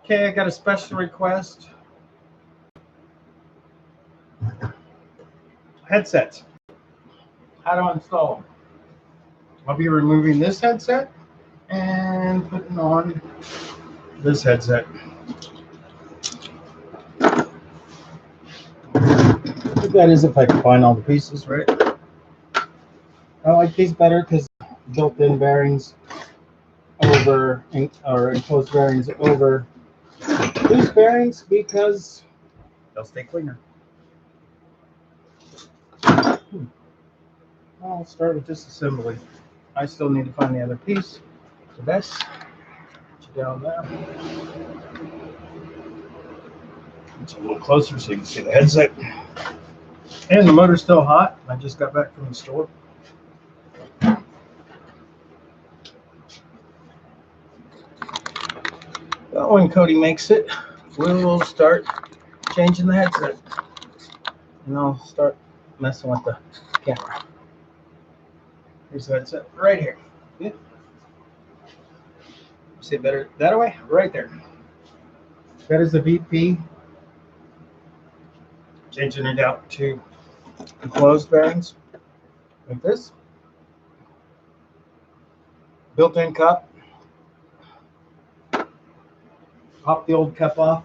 Okay, I got a special request. Headsets. How to install them. I'll be removing this headset and putting on this headset. That is if I can find all the pieces, right? I like these better because built-in bearings over or enclosed bearings over loose bearings because they'll stay cleaner. I'll start with disassembly. I still need to find the other piece. So that's down there. It's a little closer so you can see the headset. And the motor's still hot. I just got back from the store. Well, when Cody makes it, we will start changing the headset. And I'll start messing with the camera. Here's the headset right here. Yeah. See it better that way? Right there. That is the VP. Changing it out to enclosed bearings like this. Built-in cup. Pop the old cup off.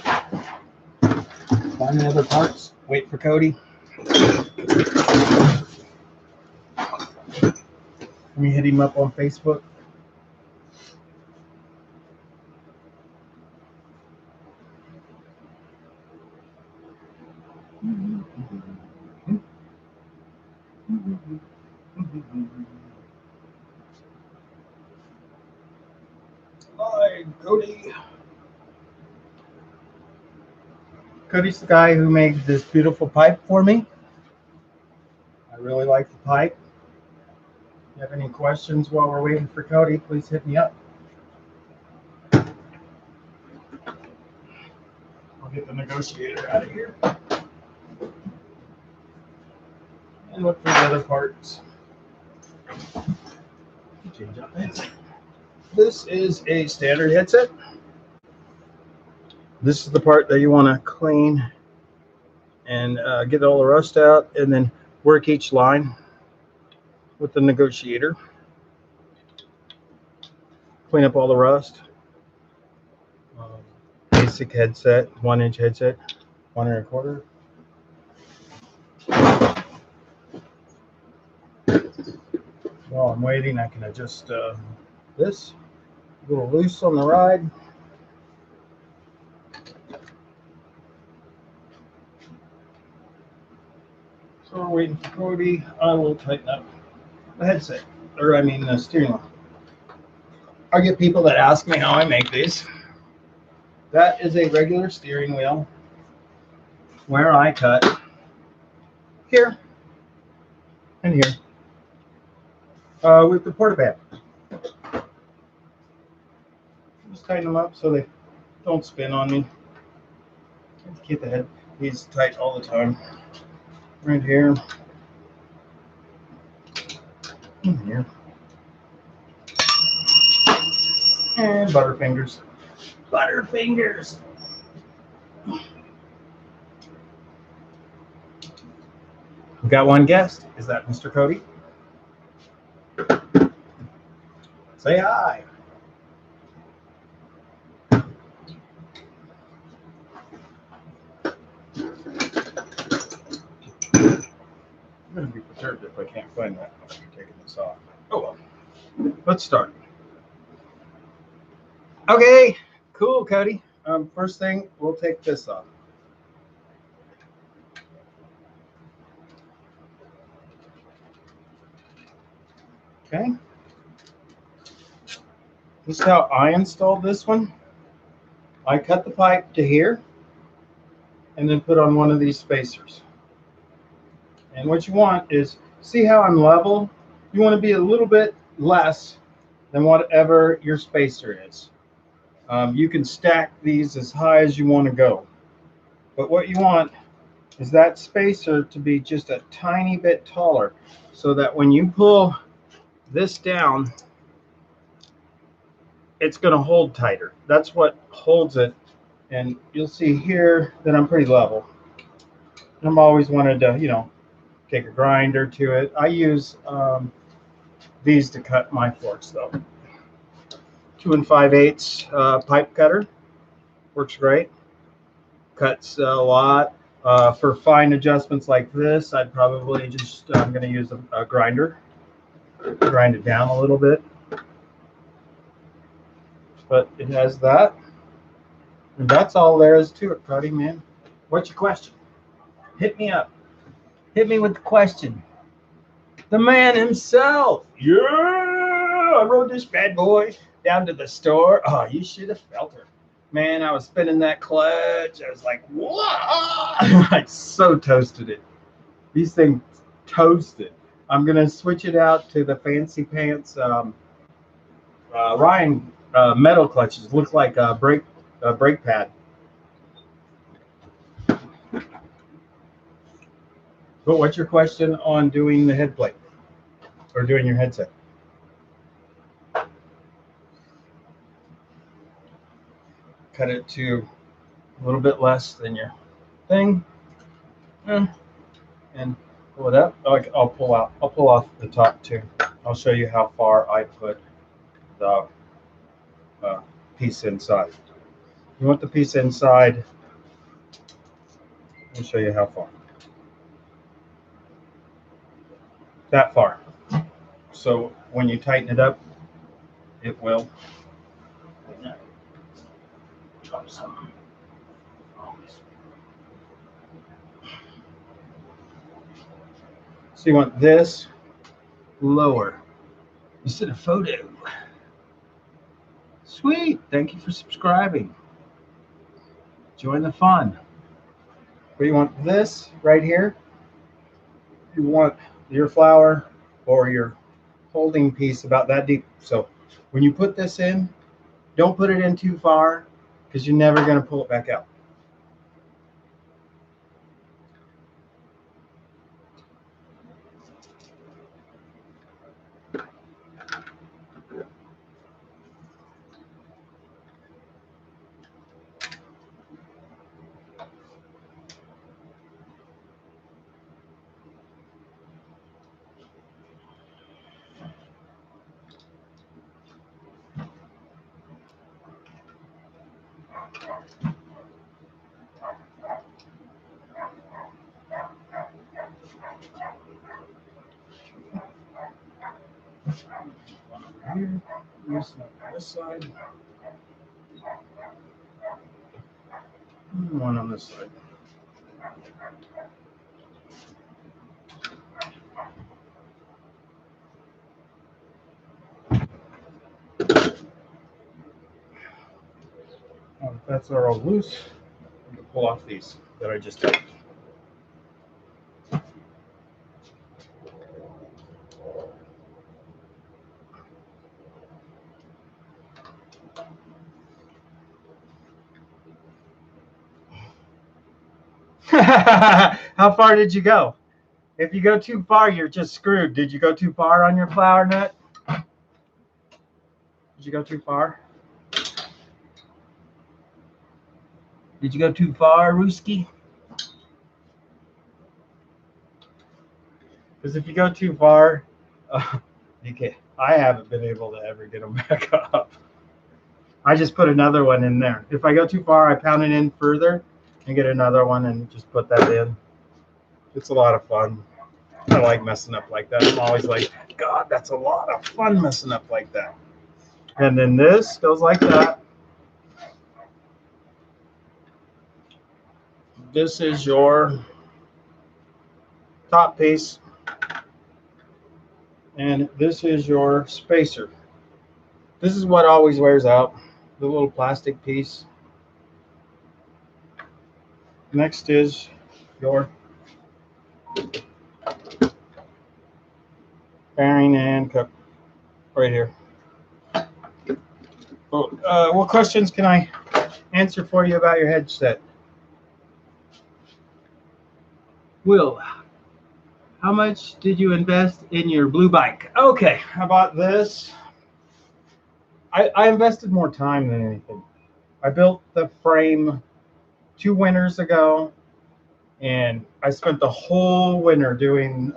Find the other parts. Wait for Cody. Let me hit him up on Facebook. Hi, Cody. Cody's the guy who made this beautiful pipe for me. I really like the pipe. If you have any questions while we're waiting for Cody, please hit me up. I'll get the negotiator out of here. And look for the other parts. Change up headset. This is a standard headset. This is the part that you want to clean and get all the rust out, and then work each line with the negotiator. Clean up all the rust. Basic headset, 1-inch headset, 1 1/4. While I'm waiting, I can adjust this. A little loose on the ride. So we're waiting for Cody. I will tighten up the headset, or I mean the steering wheel. I get people that ask me how I make these. That is a regular steering wheel where I cut here and here with the portaband. Just tighten them up so they don't spin on me. Keep the head these tight all the time. Right here. And here. And Butterfingers. Butterfingers! We got one guest. Is that Mr. Cody? Say hi. I'm going to be perturbed if I can't find that when I'm taking this off. Oh well. Let's start. Okay, cool, Cody. First thing, we'll take this off. Okay. This is how I installed this one. I cut the pipe to here and then put on one of these spacers. And what you want is, see how I'm level? You want to be a little bit less than whatever your spacer is. You can stack these as high as you want to go. But what you want is that spacer to be just a tiny bit taller so that when you pull this down, it's going to hold tighter. That's what holds it. And you'll see here that I'm pretty level. I've always wanted to, take a grinder to it. I use these to cut my forks though. 2 5/8 pipe cutter works great. Cuts a lot. For fine adjustments like this, I'd probably just I'm going to use a grinder. Grind it down a little bit. But it has that. And that's all there is to it, Cuddy, man. What's your question? Hit me up. Hit me with the question. The man himself. Yeah, I rode this bad boy down to the store. Oh, you should have felt her. Man, I was spinning that clutch. I was like, whoa! I so toasted it. These things toasted. I'm going to switch it out to the Fancy Pants Ryan metal clutches. Look like a brake pad. But what's your question on doing the head plate or doing your headset? Cut it to a little bit less than your thing, and pull it up. I'll pull off the top too. I'll show you how far I put the piece inside. You want the piece inside? Let me show you how far. That far. So when you tighten it up, it will drop some. So you want this lower. You sent a photo. Sweet. Thank you for subscribing. Join the fun. But you want this right here. You want your flower or your holding piece about that deep. So when you put this in, don't put it in too far because you're never going to pull it back out. Here, this side, one on this side. Now, if that's all loose, I'm going to pull off these that I just tightened. How far did you go? If you go too far, you're just screwed. Did you go too far on your flower nut? Did you go too far? Did you go too far, Rooski? Because if you go too far, you can't. I haven't been able to ever get them back up. I just put another one in there. If I go too far, I pound it in further and get another one and just put that in. It's a lot of fun. I like messing up like that. I'm always like, God, that's a lot of fun messing up like that. And then this goes like that. This is your top piece. And this is your spacer. This is what always wears out, the little plastic piece. Next is your bearing and cup right here. What questions can I answer for you about your headset? Will, how much did you invest in your blue bike? Okay, I bought this I invested more time than anything. I built the frame 2 winters ago, and I spent the whole winter doing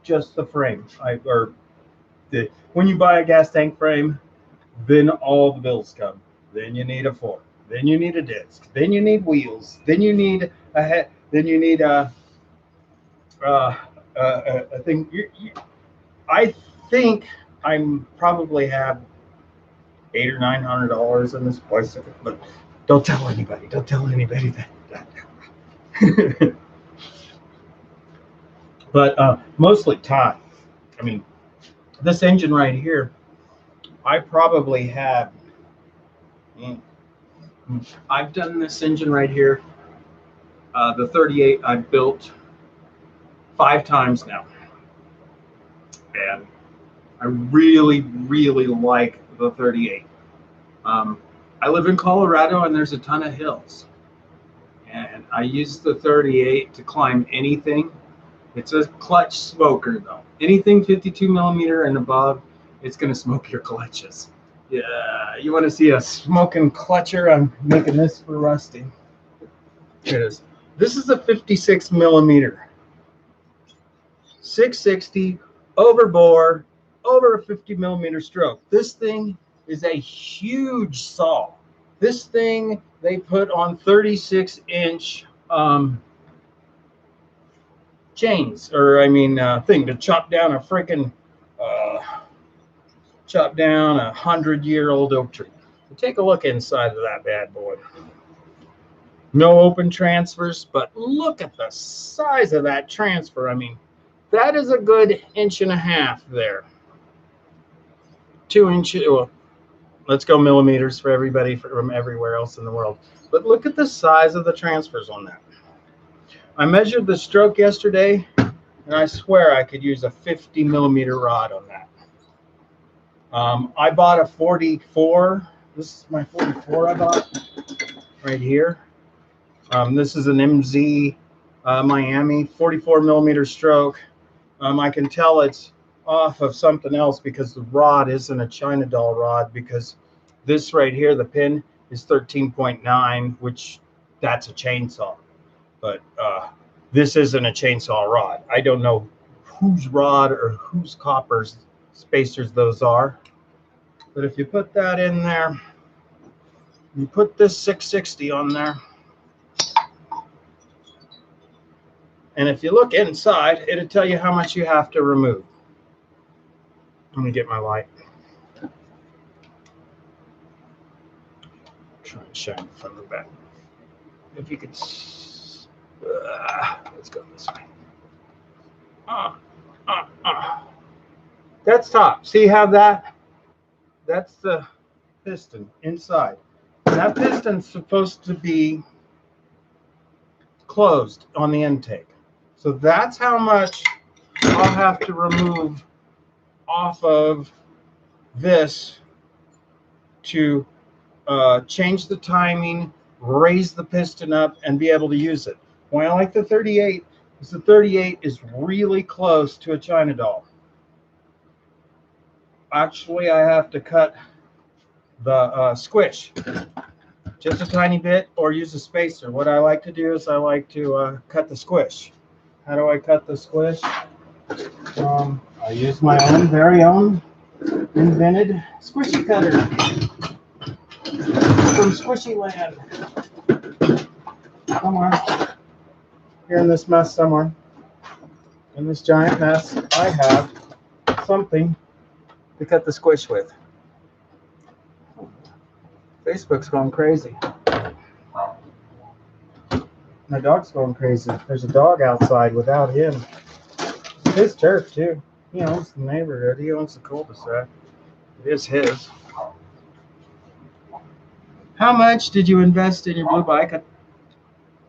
just the frame. When you buy a gas tank frame, then all the bills come. Then you need a fork. Then you need a disc. Then you need wheels. Then you need a head. Then you need a thing. I think I'm probably have $800 or $900 in this bicycle, but don't tell anybody. Don't tell anybody that. But mostly time. I mean, this engine right here, I probably have. I've done this engine right here, the 38. I've built 5 times now, and I really, really like the 38. I live in Colorado, and there's a ton of hills, and I use the 38 to climb anything. It's a clutch smoker, though. Anything 52 millimeter and above, it's going to smoke your clutches. Yeah, you want to see a smoking clutcher? I'm making this for Rusty. Here it is. This is a 56 millimeter, 660 over bore, over a 50 millimeter stroke. This thing is a huge saw. This thing they put on 36-inch chains, or I mean thing to chop down a freaking chop down 100-year-old oak tree. Take a look inside of that bad boy. No open transfers, but look at the size of that transfer. I mean, that is a good 1.5 inches there. 2 inches. Well, let's go millimeters for everybody from everywhere else in the world. But look at the size of the transfers on that. I measured the stroke yesterday, and I swear I could use a 50 millimeter rod on that. I bought a 44. This is my 44 I bought right here. This is an MZ Miami 44 millimeter stroke. I can tell it's off of something else because the rod isn't a China doll rod, because this right here, the pin is 13.9, which that's a chainsaw. But this isn't a chainsaw rod. I don't know whose rod or whose copper's spacers those are. But if you put that in there, you put this 660 on there, and if you look inside, it'll tell you how much you have to remove. Let me get my light. Try and shine from the back. If you could, let's go this way. That's top. See how that's the piston inside. That piston's supposed to be closed on the intake. So that's how much I'll have to remove off of this to change the timing, raise the piston up, and be able to use it. Why I like the 38 is the 38 is really close to a China doll. Actually, I have to cut the squish just a tiny bit, or use a spacer. What I like to do is I like to cut the squish. How do I cut the squish? I use my own, very own, invented squishy cutter from Squishy Land. Somewhere here in this mess, somewhere in this giant mess, I have something to cut the squish with. Facebook's going crazy. My dog's going crazy. There's a dog outside without him. It's his turf too. He owns the neighborhood. He owns the cul-de-sac. It is his. How much did you invest in your blue bike?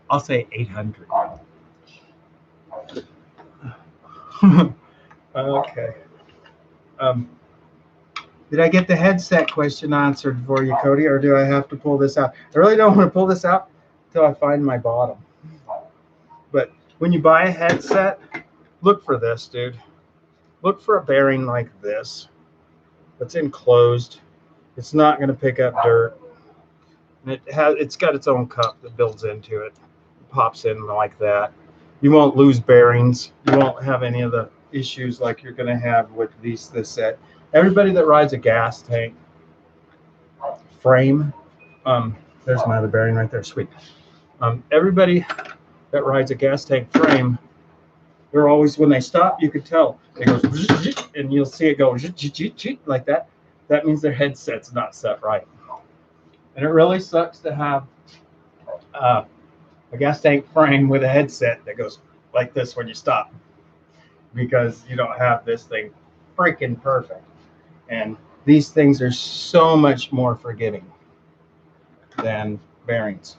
I'll say 800. Okay. Did I get the headset question answered for you, Cody, or do I have to pull this out? I really don't want to pull this out until I find my bottom. But when you buy a headset, look for this, dude. Look for a bearing like this that's enclosed. It's not going to pick up dirt. And it's got its own cup that builds into it. It pops in like that. You won't lose bearings. You won't have any of the issues like you're going to have with this set. Everybody that rides a gas tank frame, there's my other bearing right there, sweet. Everybody that rides a gas tank frame, they're always, when they stop, you could tell it goes, and you'll see it go like that. That means their headset's not set right. And it really sucks to have a gas tank frame with a headset that goes like this when you stop, because you don't have this thing freaking perfect. And these things are so much more forgiving than bearings.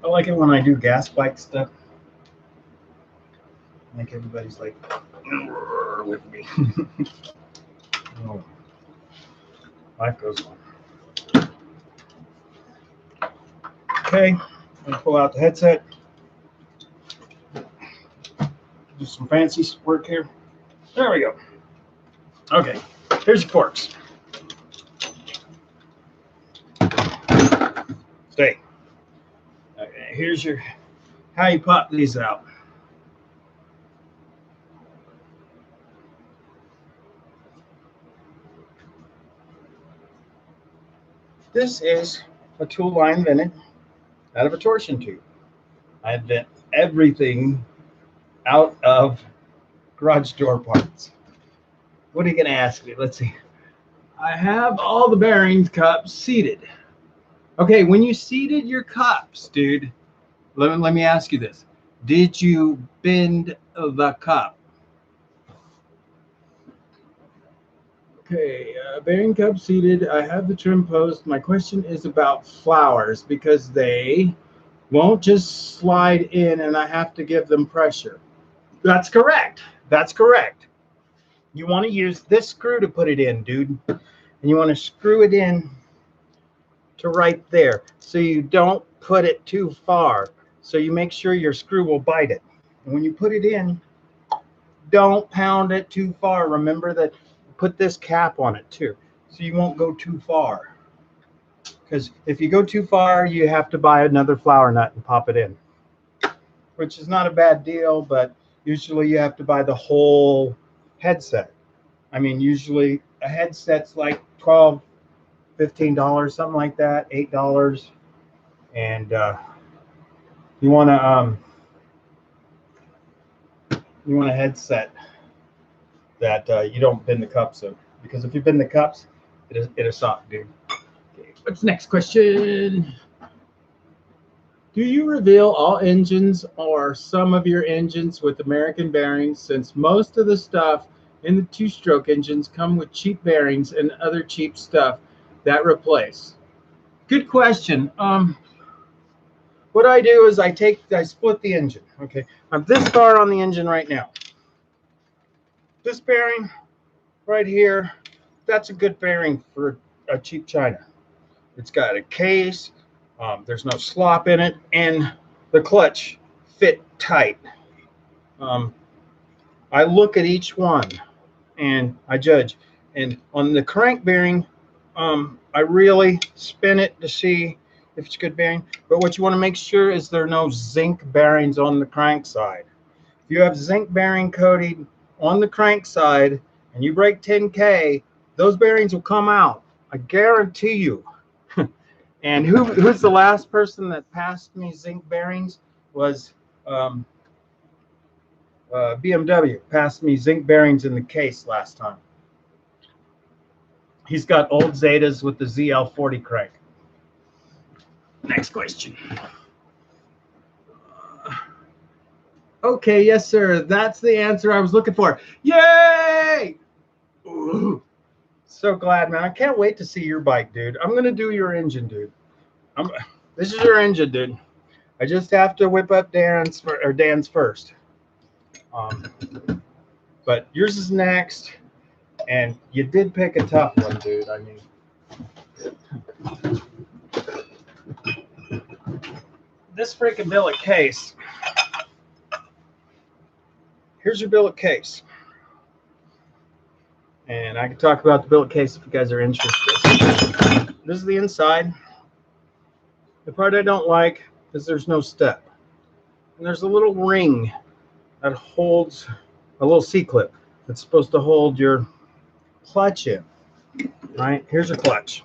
I like it when I do gas bike stuff. Like everybody's like with me. Oh, life goes on. Okay, I'm gonna pull out the headset. Do some fancy work here. There we go. Okay, here's your forks. Stay. Okay, here's your how you pop these out. This is a tool I invented out of a torsion tube. I invent everything out of garage door parts. What are you going to ask me? Let's see. I have all the bearings cups seated. Okay, when you seated your cups, dude, let me ask you this. Did you bend the cup? Okay, bearing cup seated. I have the trim post. My question is about flowers because they won't just slide in and I have to give them pressure. That's correct. That's correct. You want to use this screw to put it in, dude. And you want to screw it in to right there so you don't put it too far. So you make sure your screw will bite it. And when you put it in, don't pound it too far. Remember that, put this cap on it too, so you won't go too far. Because if you go too far, you have to buy another flower nut and pop it in, which is not a bad deal, but usually you have to buy the whole headset. I mean, usually a headset's like $12, $15, something like that, $8. And you want a headset that you don't bend the cups in, because if you bend the cups, it'll suck, dude. Okay, what's the next question? Do you reveal all engines or some of your engines with American bearings, since most of the stuff in the two-stroke engines come with cheap bearings and other cheap stuff that replace? Good question. What I do is I split the engine. Okay, I'm this far on the engine right now. This bearing right here, that's a good bearing for a cheap China. It's got a case, there's no slop in it, and the clutch fit tight. I look at each one and I judge. And on the crank bearing, I really spin it to see if it's a good bearing. But what you want to make sure is there are no zinc bearings on the crank side. If you have zinc bearing coating on the crank side and you break 10K, those bearings will come out. I guarantee you. And who's the last person that passed me zinc bearings was BMW. Passed me zinc bearings in the case last time. He's got old Zetas with the ZL40 crank. Next question. Okay, yes, sir. That's the answer I was looking for. Yay! Ooh. So glad, man. I can't wait to see your bike, dude. I'm going to do your engine, dude. This is your engine, dude. I just have to whip up Dan's first. But yours is next. And you did pick a tough one, dude. I mean, this freaking billet case. Here's your billet case. And I can talk about the billet case if you guys are interested. This is the inside. The part I don't like is there's no step. And there's a little ring that holds a little C-clip that's supposed to hold your clutch in. Right? Here's your clutch.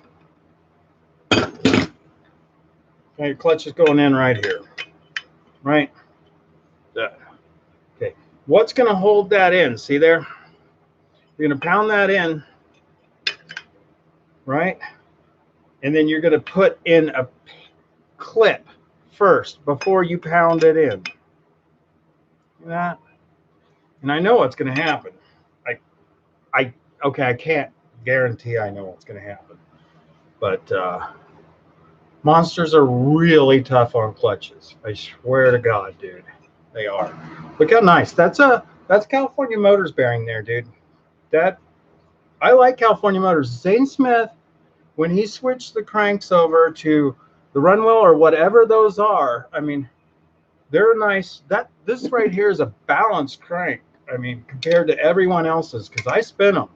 Okay, your clutch is going in right here. Right? Okay. What's going to hold that in? See there? You're going to pound that in. Right? And then you're going to put in a clip first before you pound it in. That. And I know what's going to happen. Okay, I can't guarantee I know what's going to happen. But monsters are really tough on clutches. I swear to God, dude. They are. Look how nice. That's California Motors bearing there, dude. I like California Motors. Zane Smith, when he switched the cranks over to the Runwell or whatever those are, I mean, they're nice. This right here is a balanced crank. I mean, compared to everyone else's, because I spin them.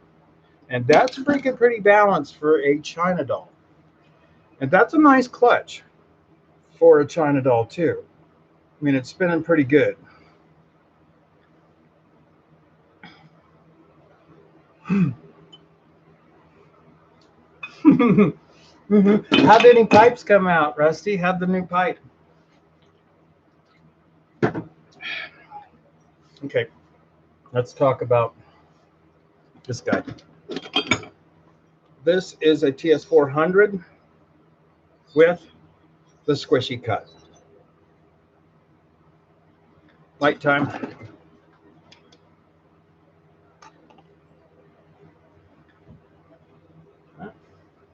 And that's freaking pretty balanced for a China doll. And that's a nice clutch for a China doll, too. I mean, it's spinning pretty good. How'd any pipes come out, Rusty? How'd the new pipe? Okay, let's talk about this guy. This is a TS400 with the squishy cut. Light time.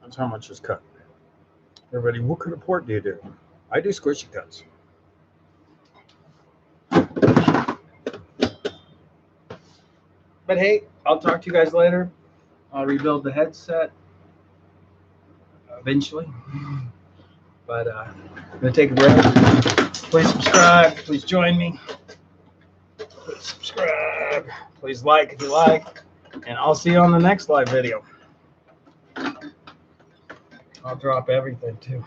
That's how much is cut. Everybody, what kind of port do you do? I do squishy cuts. But hey, I'll talk to you guys later. I'll rebuild the headset eventually. But I'm going to take a break. Please subscribe. Please join me. Please subscribe. Please like if you like. And I'll see you on the next live video. I'll drop everything too.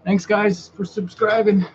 Thanks, guys, for subscribing.